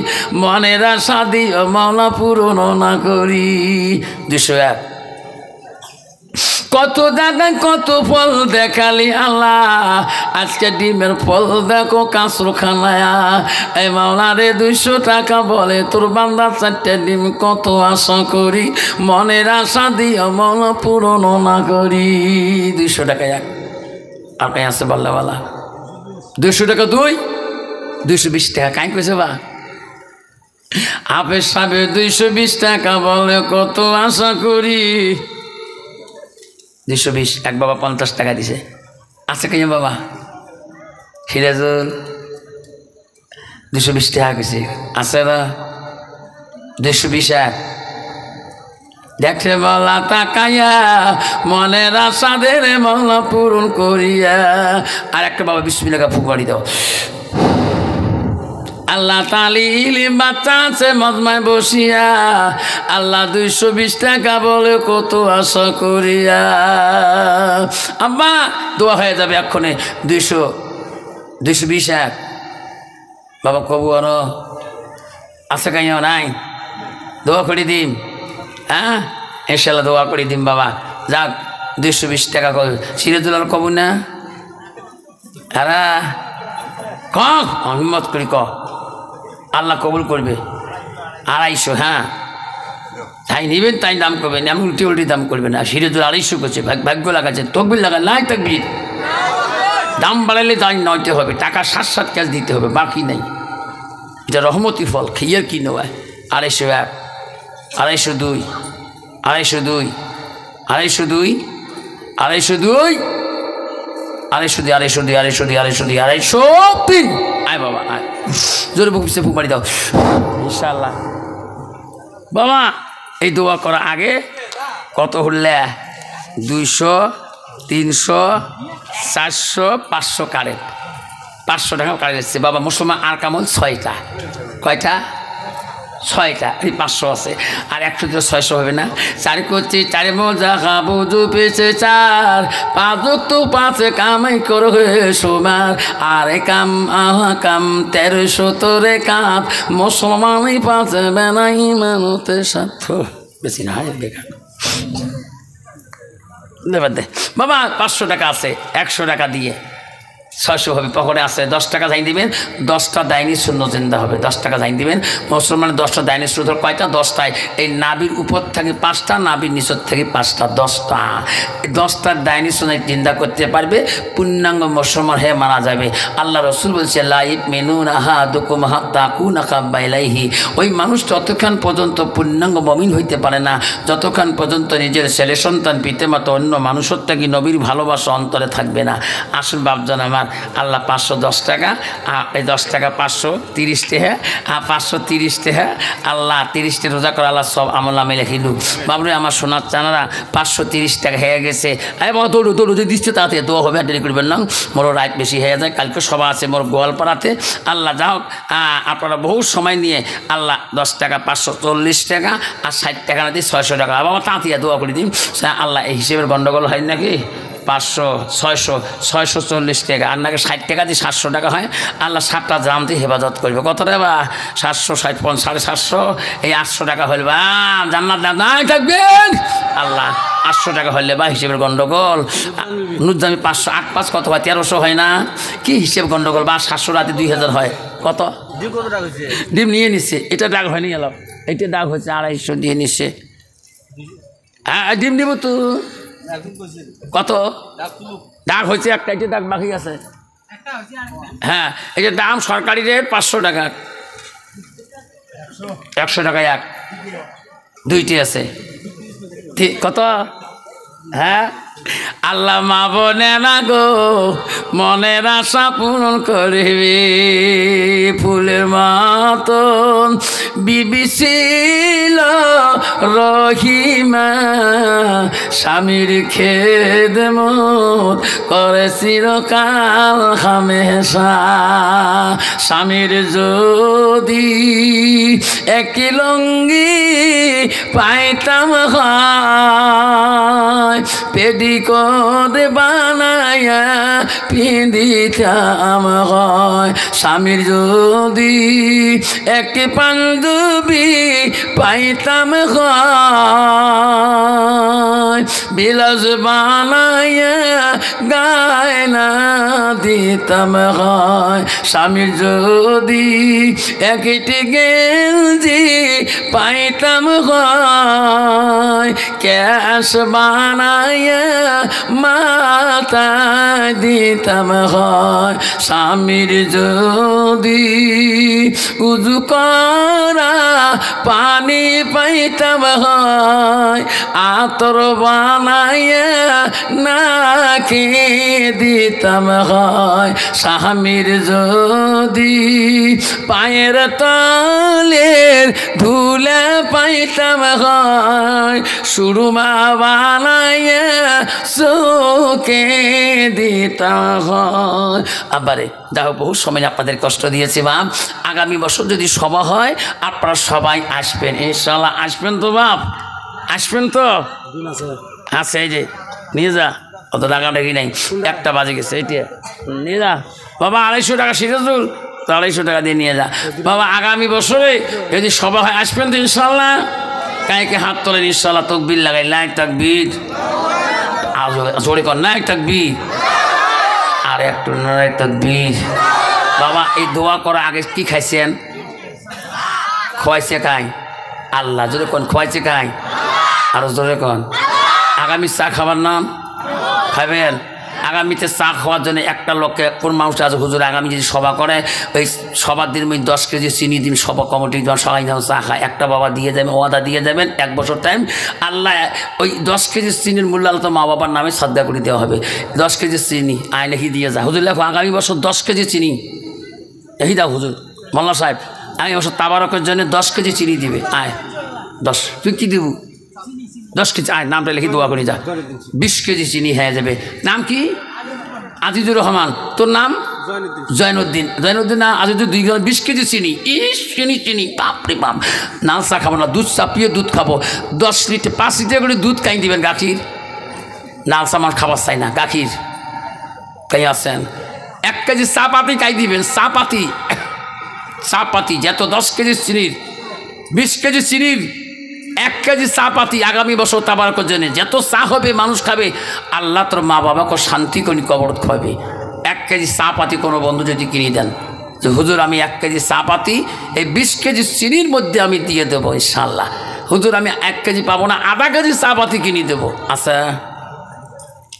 মনের আশা দিও মাওলা পূরণ না করি। 201 কত জায়গায় কত ফল দেখালি আল্লাহ, আজকে ডিমের ফল দেখো কাঁচরখানায়। এই মাওলা রে 200 টাকা বলে তোর বান্দা 4টে ডিম কত আশা করি, মনের আশা দিও মাওলা পূরণ না করি। 200 টাকা এক। আর কাই আছে বল্লাওয়ালা 200 টাকা দুই, 220 টাকা কাই কইছে বা আপের সাবে 220 টাকা বলে কত আশা করি। 220 এক বাবা 50 টাকা দিছে। আছে কেন বাবা সিরাজুল 220 টাকা গেছে আছে না 220 এক। দেখে বলা তাকাইয়া মনের আশা দে রে মাওলা পূরণ করিয়া। আর একটা বাবা বিসমিল্লাহ ফুক মারি দাও। আল্লাহ তালিল বাচ্চা আছে মজমায় বসিয়া, আল্লাহ 220 টাকা বলে কত আশা করিয়া। আম্মা দোয়া হয়ে যাবে এক্ষণে 220 এক। বাবা কবু আনো আছে কাইও নাই দোয়া করে দিম। হ্যাঁ ইনশাল্লাহ দোয়া করে দিম বাবা। যাক 220 টাকা কবে সিরাজুল কবু না হ্যাঁ ক হিম্মত করি ক আল্লাহ কবুল করবে। 250 হ্যাঁ তাই নেবেন তাই দাম করবেন, আমি উল্টি উল্টি দাম করবে না। সিরাজুল 250 করছে ভাগ্য লাগাচ্ছে তকবির লাগা নাই তকবির। দাম বাড়াইলে দাম নয়তে হবে, টাকা 7 ক্যাশ দিতে হবে বাকি নেই। এটা রহমতি ফল খেয়ার কি নয়। 201 202 202 202 202 203 আয় বাবা আয় জোরে বুক পিছিয়ে ফুক মারি দাও ইনশাআল্লাহ। বাবা এই দোয়া করা আগে কত হলে 200 300 400 500 কারেন্ট 500 টাকা কারেন্ট এসছে বাবা। মুসলমান আর কামল 6টা কয়টা 6টা এই 500 আছে আর 100 দিলে 600 হবে না। 4 করছি 4 মজা খাবো দু পেছে 4 5 তো 5 কামাই করো সোমার আর কাম আহা কাম 1300 তোরে কাপ মুসলমানই পাঁচে বেনাই মানতে সাথ বেশি না বেকার দেবার দে বাবা। 500 টাকা আছে 100 টাকা দিয়ে 600 হবে। পকেটে আছে 10 টাকা যাই দিবেন, 10টা দাইনি শূন্য জিন্দা হবে। 10 টাকা যাই দিবেন মুসলমানের 10টা দাইনি শূন্য কয়টা 10টায় এই নাবির উপর থেকে 5টা নাবির নিচর থেকে 5টা 10টা 10টার দাইনি শূন্য জিন্দা করতে পারবে পূর্ণাঙ্গ মুসলমান হয়ে মারা যাবে। আল্লাহ রসুল বলছে লাইফ মেনুন আহা দুকুম হাত্তা কুন আকাবাইলাইহি। ওই মানুষ ততক্ষণ পর্যন্ত পূর্ণাঙ্গ মমিন হইতে পারে না যতক্ষণ পর্যন্ত নিজের ছেলে সন্তান পিতামাতা অন্য মানুষের থেকে নবীর ভালোবাসা অন্তরে থাকবে না। আসুন বাপজন আমার আল্লাহ 510 টাকা এই 10 টাকা 530 টাকা 530 টাকা আল্লাহ 30টা রোজা করে আল্লাহ সব আমল নামে লিখে দিল। বাবরে আমার সোনার চানারা 530 টাকা হয়ে গেছে। এবার দৌড়ো দৌড়ো যদি দিচ্ছে তাতে দোয়া হবে আর দেরি করবেন না। মোর রাত বেশি হয়ে যায়, কালকে সভা আছে মোর গোয়ালপাড়াতে। আল্লাহ যা হোক আপনারা বহু সময় নিয়ে আল্লাহ 10 টাকা 540 টাকা আর 60 টাকা না দিয়ে 600 টাকা আবার তাঁতিয়া দোয়া করে দিন। আল্লাহ এই হিসেবের গন্ডগোল হয় নাকি 500 600 640 টাকা আর নাকি 60 টাকা দিয়ে 700 টাকা হয়। আল্লাহ 7টা জাম দিয়ে হেফাজত করবে কত রে বা 760 750 এই 800 টাকা হলে বা জান্নাত নাই থাকবেন। আল্লাহ 800 টাকা হলে বা হিসেবের গন্ডগোল নুরজামি 500 8 5 কত হয় 1300 হয় না কি হিসেব গন্ডগোল বা 700 রাতে 2000 হয় কত ডিম নিয়ে নিচ্ছে। এটা ডাক হয়নি এলাম এটা ডাক হচ্ছে 250 দিয়ে নিচ্ছে। হ্যাঁ ডিম দিব তো কত ডাক হয়েছে একটা এটা ডাক বাকি আছে। হ্যাঁ এই যে দাম সরকারি রেট 500 টাকা 100 টাকা এক দুইটি আছে কত। হ্যাঁ আল্লাহ মা বোনেরা গো মনের আশা পূরণ করবে। ফুলের মতন বিবি ছিল রহিমা, স্বামীর খেদমত করে চিরকাল হামেশা। স্বামীর যদি একটি লুঙ্গি পাইতাম হয়, পেডিকোট বানায়া পিন্দিতাম হয়। স্বামীর যদি একটি পাঞ্জাবি পাইতাম হয়, বিলাস বানায়া গায়না দিতাম হয়। স্বামীর যদি একটি গেঞ্জি পাইতাম হয়, ক্যাশ বানায়া মাথায় দিতাম হয়। স্বামীর যদি উজু করা পানি পাইতাম হয়, আতর বানায়া নাকে দিতাম হয়। স্বামীর যদি পায়ের তলের ধুলে পাইতাম হয়, সুরমা বানায়া চোখে দিতাম হয়। আবারে দেখো বহু সময় আপনাদের কষ্ট দিয়েছে বাপ। আগামী বছর যদি সভা হয় আপনারা সবাই আসবেন ইনশাল্লাহ। আসবেন তো বাপ? আসবেন তো? আচ্ছা এই যে নিয়ে যা, অত টাকা ডাকি নাই, 1টা বাজে গেছে, এইটা নিয়ে যা বাবা। 250 টাকা সিরাজুল, তো 250 টাকা দিয়ে নিয়ে যা বাবা। আগামী বছরে যদি সভা হয় আসবেন তো ইনশাল্লাহ। কাইকে হাত তোলেন ইনশাল্লাহ, তকবীর লাগাই, লাইক তাকবীর, জোরে কর না তাকবীর, আর একটু নারাই তাকবীর। বাবা এই দোয়া করার আগে কি খাইছেন? খোয়াইছে কাই? আল্লাহ জোরে কোন খোয়াইছে কাই? আরো জোরে কোন। আগামী চা খাবার নাম খাবেন। আগামীতে চা খাওয়ার জন্য একটা লোককে কোন মানুষ আছে হুজুর আগামী যদি সভা করে ওই সবার দিন 10 কেজি চিনি দিন, সভা কমিটি সবাই যেন চা খায়, একটা বাবা দিয়ে যাবেন, ওয়াদা দিয়ে যাবেন 1 বছর টাইম। আল্লাহ ওই 10 কেজি চিনির মূল্য আল্লাহ তো মা বাবার নামে শ্রদ্ধা করে দেওয়া হবে। 10 কেজি চিনি আয় লেখি দিয়ে যা হুজুর, লেখো আগামী বছর 10 কেজি চিনি এই দাও হুজুর। মোল্লা সাহেব আগামী বছর তাবারকের জন্য 10 কেজি চিনি দিবে, আয় 10। তুই কী দিব? 10 কেজি আয়, নামটা লিখে দোয়া করে যা। 20 কেজি চিনি হয়ে যাবে। নাম কি? আজিজুর রহমান। তোর নাম? জয়নুদ্দিন। জয়নুদ্দিন না আজিজুর 20 কেজি চিনি। চিনি বাপরে বাপ। নাল চা খাবো না, দুধ চা পিয়ে দুধ খাবো। 10 লিটার 5 লিটার করে দুধ কাই দিবেন, গাখির। নাল চা আমার খাবার চাই না, গাখির কাই আছেন। 1 কেজি চা পাতি কাই দিবেন, চা পাতি যত 10 কেজি চিনির 20 কেজি চিনির 1 কেজি চা পাতি আগামী বছর তাবারকের জন্য যত চা হবে মানুষ খাবে, আল্লাহ তোর মা বাবাকে শান্তি করে কবর খাবে। 1 কেজি চা পাতি কোনো বন্ধু যদি কিনে দেন যে হুজুর আমি 1 কেজি চা পাতি এই 20 কেজি চিনির মধ্যে আমি দিয়ে দেবো ইনশাল্লাহ। হুজুর আমি 1 কেজি পাবো না, আধা কেজি চা পাতি কিনে দেবো। আচ্ছা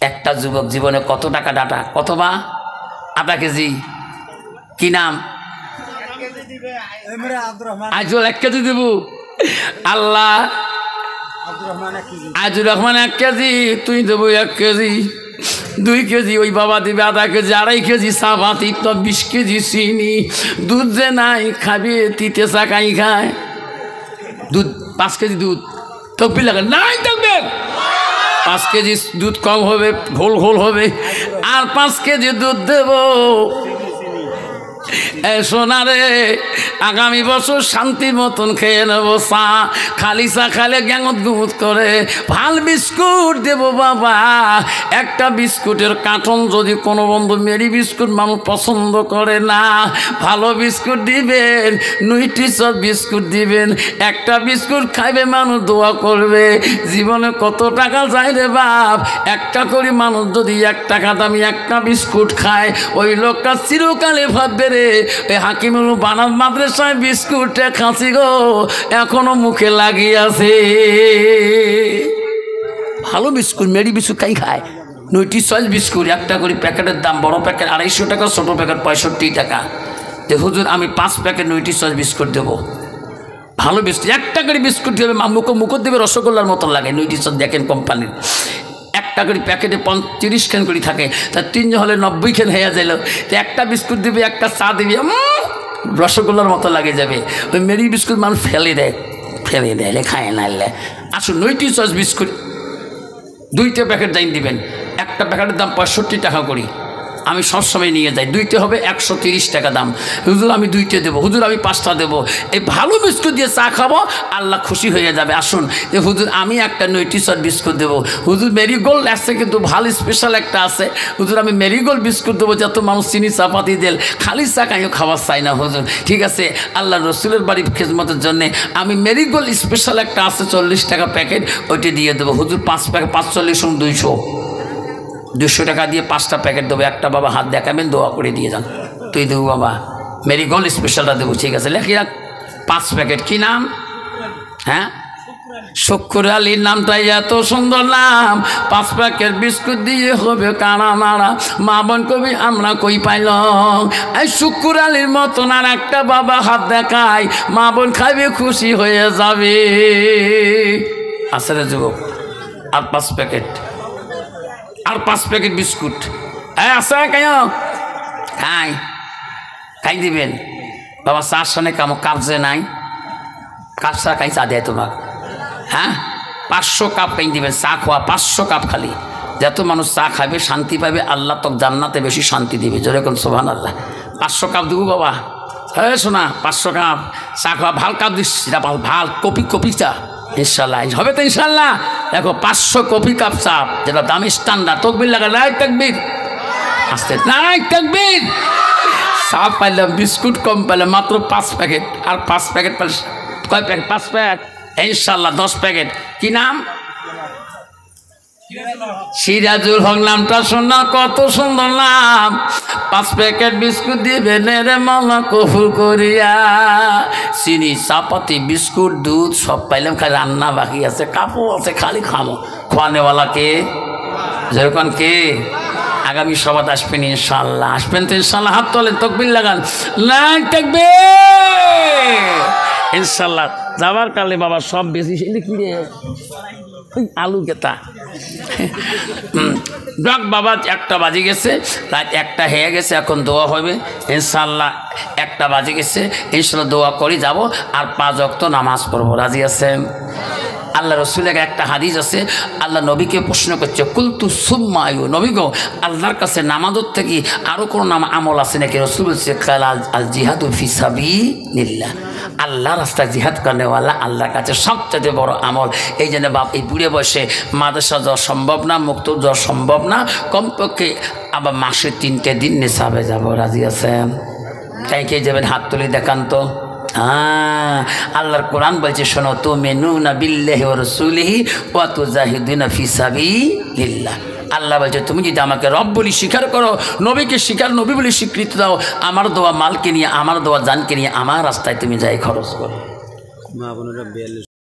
একটা যুবক জীবনে কত টাকা ডাটা? কত বা? আধা কেজি। কি নাম? আজল 1 কেজি দেবো। আল্লাহ আজুর রহমান 1 কেজি, তুই দেবো 1 কেজি। 2 কেজি ওই বাবা দিবে আধা কেজি, 2.5 কেজি চা পাতি, তো 20 কেজি চিনি। দুধ যে নাই খাবে, তিতে চা কাই খায়। দুধ 5 কেজি দুধ তকবির লাগে নাই, থাকবে 5 কেজি দুধ কম হবে, ঘোল ঘোল হবে, আর 5 কেজি দুধ দেবো। শোনা রে আগামী বছর শান্তি মতন খেয়ে নেবো চা। খালি চা খালে গ্যাঙত গুমত করে। ভাল বিস্কুট দেবো বাবা। একটা বিস্কুটের কার্টন যদি কোনো বন্ধু মেরি বিস্কুট মানুষ পছন্দ করে না, ভালো বিস্কুট দিবেন, নিউট্রিশন বিস্কুট দিবেন। একটা বিস্কুট খাইবে মানুষ দোয়া করবে। জীবনে কত টাকা যায় রে বাপ, একটা করে মানুষ যদি 1 টাকা দামি একটা বিস্কুট খায়, ওই লোকটা চিরকালে ভাববে রে ওই হাকিমুল বানাত মাদ্রাসায় বিস্কুটটা খাঁচি গো এখনো মুখে লাগিয়ে আছে। ভালো বিস্কুট মেরি বিস্কুট কাই খায়? নিউট্রিশন বিস্কুট একটা করে প্যাকেটের দাম, বড় প্যাকেট 250 টাকা, ছোটো প্যাকেট 65 টাকা। যে হুজুর আমি 5 প্যাকেট নিউট্রিশন বিস্কুট দেবো। ভালো বিস্কুট একটা করে বিস্কুট দেবে, মুখো দেবে রসগোল্লার মতন লাগে। নিউট্রিশন দেখেন কোম্পানির একটা করে প্যাকেটে 30 খান করে থাকে, তা 3 জন হলে 90 খান হয়ে যাইল। তো একটা বিস্কুট দিবি, একটা চা দিবি, রসগোল্লার মতো লাগে যাবে। ওই মেরি বিস্কুট মানুষ ফেলে দেয় খায় না। আসুন নৈটি চয়েস বিস্কুট 2টা প্যাকেট দাম দিবেন। একটা প্যাকেটের দাম 65 টাকা করি, আমি সবসময় নিয়ে যাই। 2টে হবে 130 টাকা দাম। হুজুর আমি 2টে দেবো, হুজুর আমি 5টা দেবো। এই ভালো বিস্কুট দিয়ে চা খাবো, আল্লাহ খুশি হয়ে যাবে। আসুন যে হুজুর আমি একটা নৈটিসর বিস্কুট দেবো, হুজুর মেরিগোল্ড আছে কিন্তু ভালো স্পেশাল একটা আছে, হুজুর আমি মেরিগোল্ড বিস্কুট দেবো, যত মানুষ চিনি চাপাতি দেল, খালি চা খাইও খাবার চাই না হুজুর। ঠিক আছে, আল্লাহ রসুলের বাড়ির খেদমতের জন্যে আমি মেরিগোল্ড স্পেশাল একটা আছে 40 টাকা প্যাকেট, ওইটা দিয়ে দেবো হুজুর। 5 প্যাকেট 45 200 টাকা দিয়ে 5টা প্যাকেট দেবো। একটা বাবা হাত দেখাবেন, দোয়া করে দিয়ে যান। তুই দেবো বাবা, মেরিগোল্ড স্পেশালটা দেবো। ঠিক আছে, লেখি রাখ 5 প্যাকেট। কি নাম? হ্যাঁ, শুক্র আলীর নামটাই এত সুন্দর নাম। 5 প্যাকেট বিস্কুট দিয়ে হবে কানা নাড়া। মা বোন কবি আমরা কই পাইলাম, এই শুক্র আলীর মতন আর একটা বাবা হাত দেখায়, মা বোন খাইবে খুশি হয়ে যাবে। আসলে যুবক আর 5 প্যাকেট, আর 5 প্যাকেট বিস্কুট আছে কেন খাই দিবেন বাবা। চার সনে কাপ যে নাই, কাপ চা খাই চা দেয় তোমার। হ্যাঁ, 500 কাপ খাই দিবেন চা খোয়া, 500 কাপ খালি। যত মানুষ চা খাবে শান্তি পাবে, আল্লাহ তো জান্নাতে বেশি শান্তি দিবে। যেরকম সুবহানাল্লাহ। 500 কাপ দেবো বাবা। হ্যাঁ শোনা, 500 কাপ চা খাওয়া, ভাল কাপ দিস, সেটা ভাল কপি চা ইনশাল্লাহ হবে তো ইনশাল্লাহ। দেখো 500 কপি কাপ চা, যেটা দামি স্ট্যান্ডার্ড। তকবির লাগা, নাই তাকবীর, আসতে নাই তাকবীর। চা পাইলাম, বিস্কুট কম পাইলাম, মাত্র 5 প্যাকেট। আর 5 প্যাকেট পাইলে কয় প্যাকেট? 5 প্যাকেট ইনশাল্লাহ 10 প্যাকেট। কি নাম? সিরাজুল হক। নামটা শোনা কত সুন্দর নাম। 5 প্যাকেট বিস্কুট দিবেন রে মাওলা কবুল করিয়া। চিনি চাপাতি বিস্কুট দুধ সব পাইলাম, খালি রান্না বাকি আছে, কাপড় আছে, খালি খামো। খোয়ানেওয়ালা কে? যেরকম কে? আগামী সভাতে আসবেন ইনশাল্লাহ। আসবেন তো ইনশাল্লাহ? হাত তোলেন, তাকবীর লাগান, নাই তাকবীর। ইনশাল্লাহ যাবার কালে বাবা সব বেশি কি রে আলু গেতা ডাক বাবা। 1টা বাজে গেছে, রাত 1টা হয়ে গেছে, এখন দোয়া হবে ইনশাল্লাহ। 1টা বাজে গেছে, ইনশাল্লাহ দোয়া করি যাব, আর 5 ওয়াক্ত নামাজ পড়বো। রাজি আছেন? আল্লাহ রসুলের একটা হাদিস আছে, আল্লাহ নবীকে প্রশ্ন করছে, কুলতু সুম্মা আয়ু, নবী গো আল্লাহর কাছে নামাজের থেকে আরও কোনো আমল আছে নাকি? রসুল বলছে আল জিহাদু ফি সাবিলিল্লাহ, আল্লাহ রাস্তায় জিহাদ করেওয়ালা আল্লাহর কাছে সবচেয়ে বড় আমল। এই জন্য বাপ এই বুড়ে বয়সে মাদ্রাসা যাওয়া সম্ভব না, মুক্ত যাওয়া সম্ভব না, কমপক্ষে আবার মাসে 3টে দিন নিসাবে যাব। রাজি আছেন? তাই কে যাবেন? হাত তুলে দেখান তো। আল্লাহর কোরআন বলছে, শোনো, তুমিনুনা বিল্লাহি ওয়া রাসূলিহি ওয়া তুজাহিদুনা ফি সাবিলিল্লাহ। আল্লাহ বলছে, তুমি যদি আমাকে রব বলি স্বীকার করো, নবীকে নবী বলে স্বীকৃতি দাও, আমার দেওয়া মালকে নিয়ে, আমার দেওয়া জানকে নিয়ে আমার রাস্তায় তুমি যাই খরচ করো।